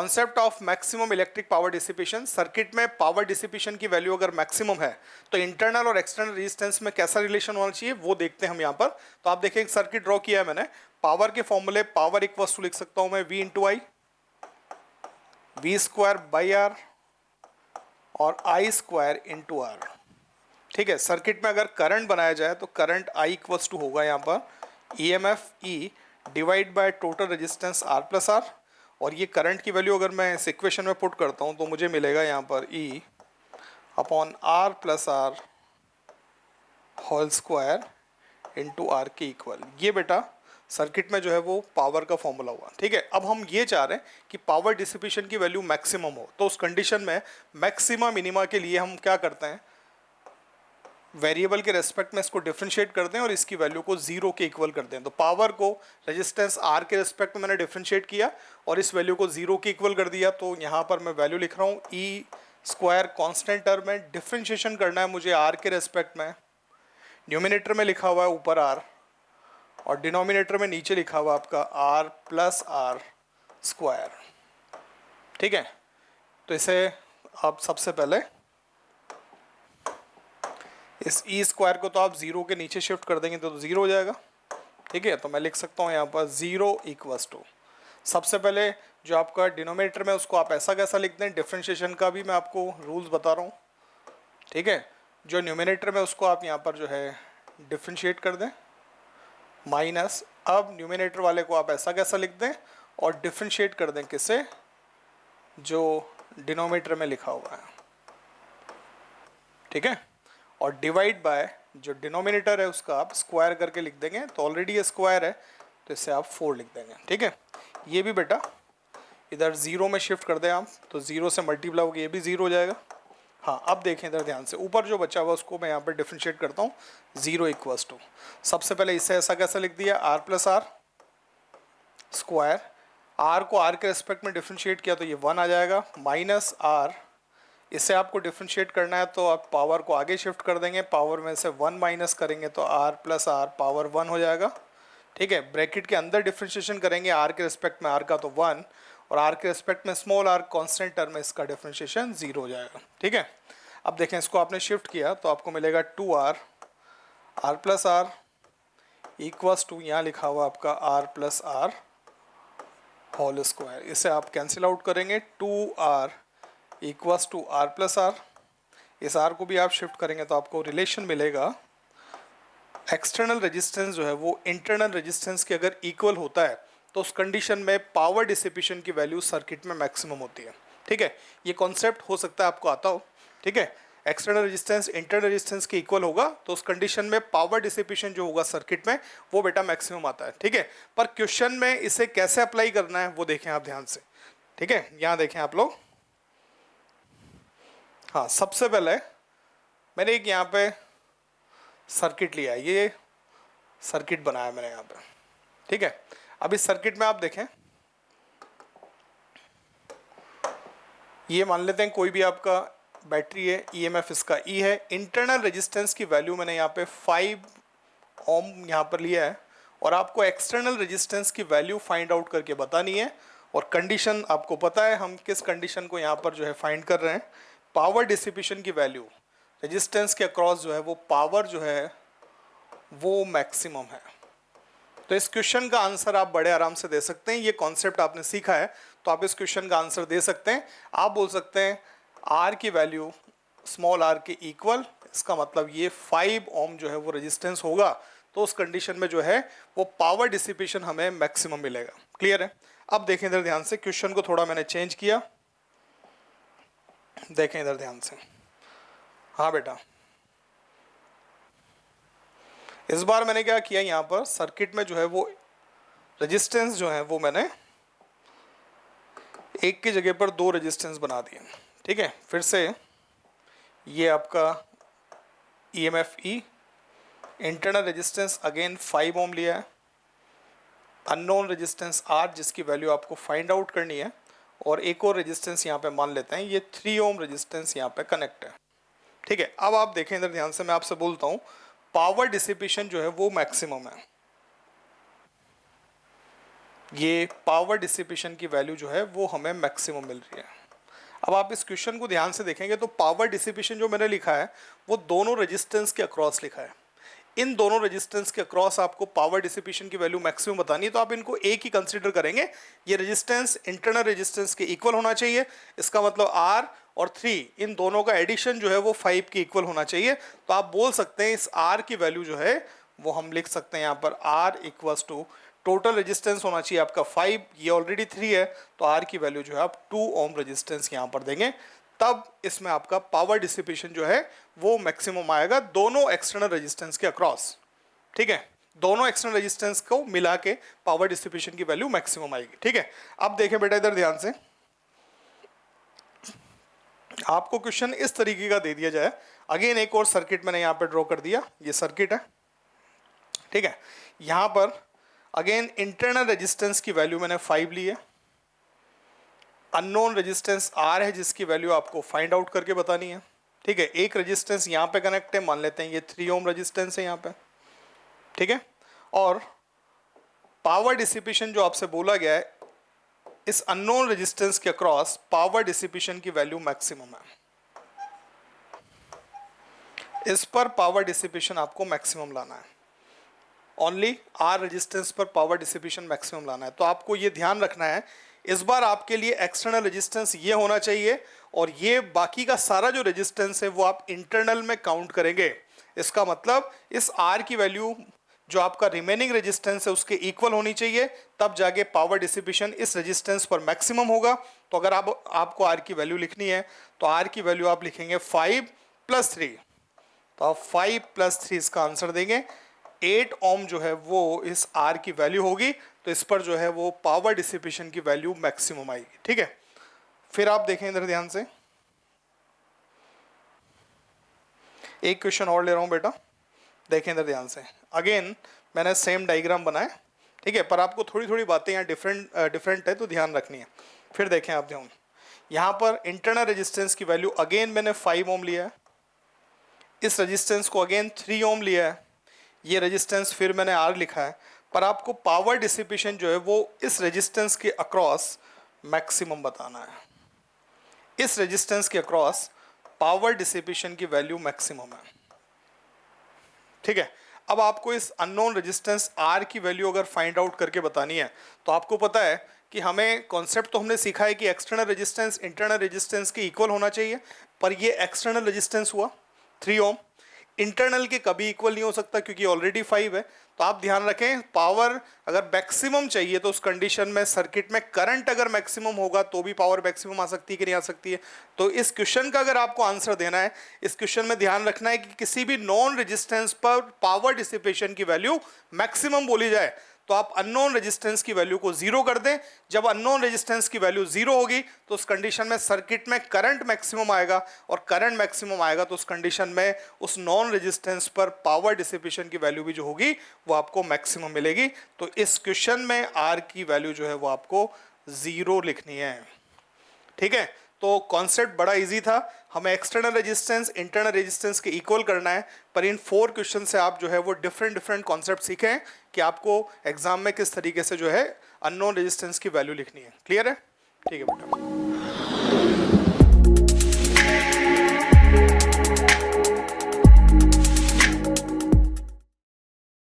Concept of maximum electric power dissipation. Circuit में power dissipation की value अगर maximum है तो इंटरनल और एक्सटर्नल रेजिस्टेंस में कैसा रिलेशन होना चाहिए वो देखते हैं हम यहाँ पर। तो आप देखें, एक सर्किट ड्रॉ किया है मैंने। पावर के फॉर्मूले, पावर इक्वल्स टू लिख सकता हूं मैं V into I, V square by R और आई स्क्वायर इंटू आर। ठीक है, सर्किट में अगर करंट बनाया जाए तो करंट आई इक्वल्स टू होगा यहाँ पर EMF E divide by total resistance R plus R. और ये करंट की वैल्यू अगर मैं इस इक्वेशन में पुट करता हूँ तो मुझे मिलेगा यहाँ पर E upon R plus R whole square into R के इक्वल। ये बेटा सर्किट में जो है वो पावर का फॉर्मूला हुआ। ठीक है, अब हम ये चाह रहे हैं कि पावर डिसिपेशन की वैल्यू मैक्सिमम हो, तो उस कंडीशन में मैक्सिमा मिनिमा के लिए हम क्या करते हैं, वेरिएबल के रेस्पेक्ट में इसको डिफरेंशिएट करते हैं और इसकी वैल्यू को जीरो के इक्वल करते हैं। तो पावर को रेजिस्टेंस आर के रेस्पेक्ट में मैंने डिफरेंशिएट किया और इस वैल्यू को जीरो के इक्वल कर दिया। तो यहाँ पर मैं वैल्यू लिख रहा हूँ ई स्क्वायर कॉन्स्टेंट टर्म में, डिफरेंशिएशन करना है मुझे आर के रेस्पेक्ट में। न्यूमिनेटर में लिखा हुआ है ऊपर आर और डिनोमिनेटर में नीचे लिखा हुआ आपका आर प्लस आर स्क्वायर। ठीक है, तो इसे आप सबसे पहले इस ई स्क्वायर को तो आप जीरो के नीचे शिफ्ट कर देंगे तो जीरो हो जाएगा। ठीक है, तो मैं लिख सकता हूँ यहाँ पर जीरो इक्वल्स टू, सबसे पहले जो आपका डिनोमिनेटर में उसको आप ऐसा कैसा लिख दें, डिफरेंशिएशन का भी मैं आपको रूल्स बता रहा हूँ। ठीक है, जो न्यूमिनेटर में उसको आप यहाँ पर जो है डिफरेंशिएट कर दें माइनस, अब न्यूमिनेटर वाले को आप ऐसा कैसा लिख दें और डिफरेंशिएट कर दें किससे, जो डिनोमिनेटर में लिखा हुआ है। ठीक है, और डिवाइड बाय जो डिनोमिनेटर है उसका आप स्क्वायर करके लिख देंगे, तो ऑलरेडी ये स्क्वायर है तो इससे आप 4 लिख देंगे। ठीक है, ये भी बेटा इधर जीरो में शिफ्ट कर दें आप, तो जीरो से मल्टीप्लाई होकर ये भी जीरो हो जाएगा। हाँ, अब देखें इधर ध्यान से, ऊपर जो बचा हुआ उसको मैं यहाँ पर डिफरेंशिएट करता हूँ, जीरो इक्वल्स टू, सबसे पहले इससे ऐसा कैसा लिख दिया, R plus R square, R को आर के रेस्पेक्ट में डिफरेंशिएट किया तो ये 1 आ जाएगा, माइनस आर, इससे आपको डिफरेंशिएट करना है तो आप पावर को आगे शिफ्ट कर देंगे, पावर में से 1 माइनस करेंगे तो आर प्लस आर पावर 1 हो जाएगा। ठीक है, ब्रैकेट के अंदर डिफरेंशिएशन करेंगे आर के रिस्पेक्ट में, आर का तो 1 और आर के रिस्पेक्ट में स्मॉल आर कॉन्स्टेंट टर्म में इसका डिफरेंशिएशन 0 हो जाएगा। ठीक है, अब देखें इसको आपने शिफ्ट किया तो आपको मिलेगा 2r R plus R equals to, यहाँ लिखा हुआ आपका R plus R whole square. इसे आप कैंसिल आउट करेंगे, 2r equals to R plus R, इस आर को भी आप शिफ्ट करेंगे तो आपको रिलेशन मिलेगा, एक्सटर्नल रेजिस्टेंस जो है वो इंटरनल रेजिस्टेंस के अगर इक्वल होता है तो उस कंडीशन में पावर डिसिपेशन की वैल्यू सर्किट में मैक्सिमम होती है। ठीक है, ये कॉन्सेप्ट हो सकता है आपको आता हो। ठीक है, एक्सटर्नल रेजिस्टेंस इंटरनल रेजिस्टेंस के इक्वल होगा तो उस कंडीशन में पावर डिसिपेशन जो होगा सर्किट में वो बेटा मैक्सिमम आता है। ठीक है, पर क्वेश्चन में इसे कैसे अप्लाई करना है वो देखें आप ध्यान से। ठीक है, यहाँ देखें आप लोग, हाँ सबसे पहले मैंने एक यहाँ पे सर्किट लिया है, ये सर्किट बनाया मैंने यहाँ पे। ठीक है, अब इस सर्किट में आप देखें, ये मान लेते हैं कोई भी आपका बैटरी है, EMF इसका E है, इंटरनल रेजिस्टेंस की वैल्यू मैंने यहाँ पे 5 ओम यहाँ पर लिया है और आपको एक्सटर्नल रेजिस्टेंस की वैल्यू फाइंड आउट करके बतानी है। और कंडीशन आपको पता है हम किस कंडीशन को यहाँ पर जो है फाइंड कर रहे हैं, पावर डिसिपेशन की वैल्यू रेजिस्टेंस के अक्रॉस जो है वो पावर जो है वो मैक्सिमम है। तो इस क्वेश्चन का आंसर आप बड़े आराम से दे सकते हैं, ये कॉन्सेप्ट आपने सीखा है तो आप इस क्वेश्चन का आंसर दे सकते हैं। आप बोल सकते हैं आर की वैल्यू स्मॉल आर के इक्वल, इसका मतलब ये 5 ओम जो है वो रेजिस्टेंस होगा तो उस कंडीशन में जो है वो पावर डिसिपेशन हमें मैक्सिमम मिलेगा। क्लियर है? अब देखें इधर ध्यान से, क्वेश्चन को थोड़ा मैंने चेंज किया, देखें इधर ध्यान से। हाँ बेटा, इस बार मैंने क्या किया, यहाँ पर सर्किट में जो है वो रेजिस्टेंस जो है वो मैंने एक की जगह पर 2 रेजिस्टेंस बना दिए। ठीक है, फिर से ये आपका EMF E, internal resistance again 5 ओम लिया है, अननोन रेजिस्टेंस R जिसकी वैल्यू आपको फाइंड आउट करनी है, और एक और रेजिस्टेंस यहाँ पे मान लेते हैं, ये 3 ओम रेजिस्टेंस यहाँ पे कनेक्ट है। ठीक है, अब आप देखें इधर ध्यान से, मैं आपसे बोलता हूँ पावर डिसिपेशन जो है वो मैक्सिमम है। ये पावर डिसिपेशन की वैल्यू जो है वो हमें मैक्सिमम मिल रही है। अब आप इस क्वेश्चन को ध्यान से देखेंगे तो पावर डिसिपेशन जो मैंने लिखा है वो दोनों रेजिस्टेंस के अक्रॉस लिखा है। इन दोनों रेजिस्टेंस के अक्रॉस आपको पावर डिसिपेशन की वैल्यू मैक्सिमम बतानी है, तो आप इनको एक ही कंसीडर करेंगे। ये रेजिस्टेंस इंटरनल रेजिस्टेंस के इक्वल होना चाहिए, इसका मतलब R और 3 इन दोनों का एडिशन जो है वो 5 के इक्वल होना चाहिए। तो आप बोल सकते हैं इस R की वैल्यू जो है वो हम लिख सकते हैं यहाँ पर R equals to total resistance होना चाहिए आपका 5, ये ऑलरेडी 3 है, तो R की वैल्यू जो है आप 2 ओम रेजिस्टेंस यहाँ पर देंगे, तब इसमें आपका पावर डिसिपेशन जो है वो मैक्सिमम आएगा दोनों एक्सटर्नल रेजिस्टेंस के अक्रॉस। ठीक है, दोनों एक्सटर्नल रेजिस्टेंस को मिला के पावर डिसिपेशन की वैल्यू मैक्सिमम आएगी। ठीक है, अब देखें बेटा इधर ध्यान से, आपको क्वेश्चन इस तरीके का दे दिया जाए। अगेन एक और सर्किट मैंने यहाँ पे ड्रॉ कर दिया, ये सर्किट है। ठीक है, यहाँ पर अगेन इंटरनल रेजिस्टेंस की वैल्यू मैंने 5 ली है, अननोन रेजिस्टेंस R है जिसकी वैल्यू आपको फाइंड आउट करके बतानी है। ठीक है, एक रेजिस्टेंस यहाँ पे कनेक्ट है, मान लेते हैं ये 3 ओम रेजिस्टेंस है यहाँ पे। ठीक है, और पावर डिसिपेशन जो आपसे बोला गया है इस अननोन रेजिस्टेंस के अक्रॉस पावर डिसिपेशन की वैल्यू मैक्सिमम है, इस पर पावर डिसिपेशन आपको मैक्सिमम लाना है। ओनली R रेजिस्टेंस पर पावर डिसिपेशन मैक्सिमम लाना है। तो आपको ये ध्यान रखना है, इस बार आपके लिए एक्सटर्नल रेजिस्टेंस ये होना चाहिए और ये बाकी का सारा जो रेजिस्टेंस है वो आप इंटरनल में काउंट करेंगे। इसका मतलब इस R की वैल्यू जो आपका रिमेनिंग रेजिस्टेंस है उसके इक्वल होनी चाहिए, तब जाके पावर डिसिपेशन इस रेजिस्टेंस पर मैक्सिमम होगा। तो अगर आपको R की वैल्यू लिखनी है तो R की वैल्यू आप लिखेंगे 5 + 3, तो आप 5 + 3 इसका आंसर देंगे। 8 ओम जो है वो इस R की वैल्यू होगी, तो इस पर जो है वो पावर डिसिपेशन की वैल्यू मैक्सिमम आएगी। ठीक है, फिर आप देखें इधर ध्यान से, एक क्वेश्चन और ले रहा हूं बेटा, देखें इधर ध्यान से। अगेन मैंने सेम डायग्राम बनाया, ठीक है, पर आपको थोड़ी थोड़ी बातें यहाँ डिफरेंट है तो ध्यान रखनी है। फिर देखें आप ध्यान, यहाँ पर इंटरनल रेजिस्टेंस की वैल्यू अगेन मैंने 5 ओम लिया है, इस रेजिस्टेंस को अगेन 3 ओम लिया है, ये रेजिस्टेंस फिर मैंने R लिखा है, पर आपको पावर डिसिपेशन जो है वो इस रेजिस्टेंस के अक्रॉस मैक्सिमम बताना है। इस रेजिस्टेंस के अक्रॉस पावर डिसिपेशन की वैल्यू मैक्सिमम है। ठीक है, अब आपको इस अननोन रेजिस्टेंस R की वैल्यू अगर फाइंड आउट करके बतानी है तो आपको पता है कि हमें कॉन्सेप्ट तो हमने सीखा है कि एक्सटर्नल रेजिस्टेंस इंटरनल रेजिस्टेंस के इक्वल होना चाहिए, पर ये एक्सटर्नल रेजिस्टेंस हुआ 3 ओम, इंटरनल के कभी इक्वल नहीं हो सकता क्योंकि ऑलरेडी 5 है। तो आप ध्यान रखें, पावर अगर मैक्सिमम चाहिए तो उस कंडीशन में सर्किट में करंट अगर मैक्सिमम होगा तो भी पावर मैक्सिमम आ सकती है कि नहीं आ सकती है। तो इस क्वेश्चन का अगर आपको आंसर देना है, इस क्वेश्चन में ध्यान रखना है कि किसी भी नॉन रेजिस्टेंस पर पावर डिसिपेशन की वैल्यू मैक्सिमम बोली जाए तो आप अननोन रेजिस्टेंस की वैल्यू को 0 कर दें। जब अननोन रेजिस्टेंस की वैल्यू 0 होगी तो उस कंडीशन में सर्किट में करंट मैक्सिमम आएगा, और करंट मैक्सिमम आएगा तो उस कंडीशन में उस नॉन रेजिस्टेंस पर पावर डिसिपेशन की वैल्यू भी जो होगी वो आपको मैक्सिमम मिलेगी। तो इस क्वेश्चन में R की वैल्यू जो है वो आपको 0 लिखनी है। ठीक है, तो कॉन्सेप्ट बड़ा इजी था, हमें एक्सटर्नल रेजिस्टेंस इंटरनल रेजिस्टेंस के इक्वल करना है, पर इन 4 क्वेश्चन से आप जो है वो डिफरेंट कॉन्सेप्ट सीखे हैं कि आपको एग्जाम में किस तरीके से जो है अननोन रेजिस्टेंस की वैल्यू लिखनी है। क्लियर है? ठीक है बेटा।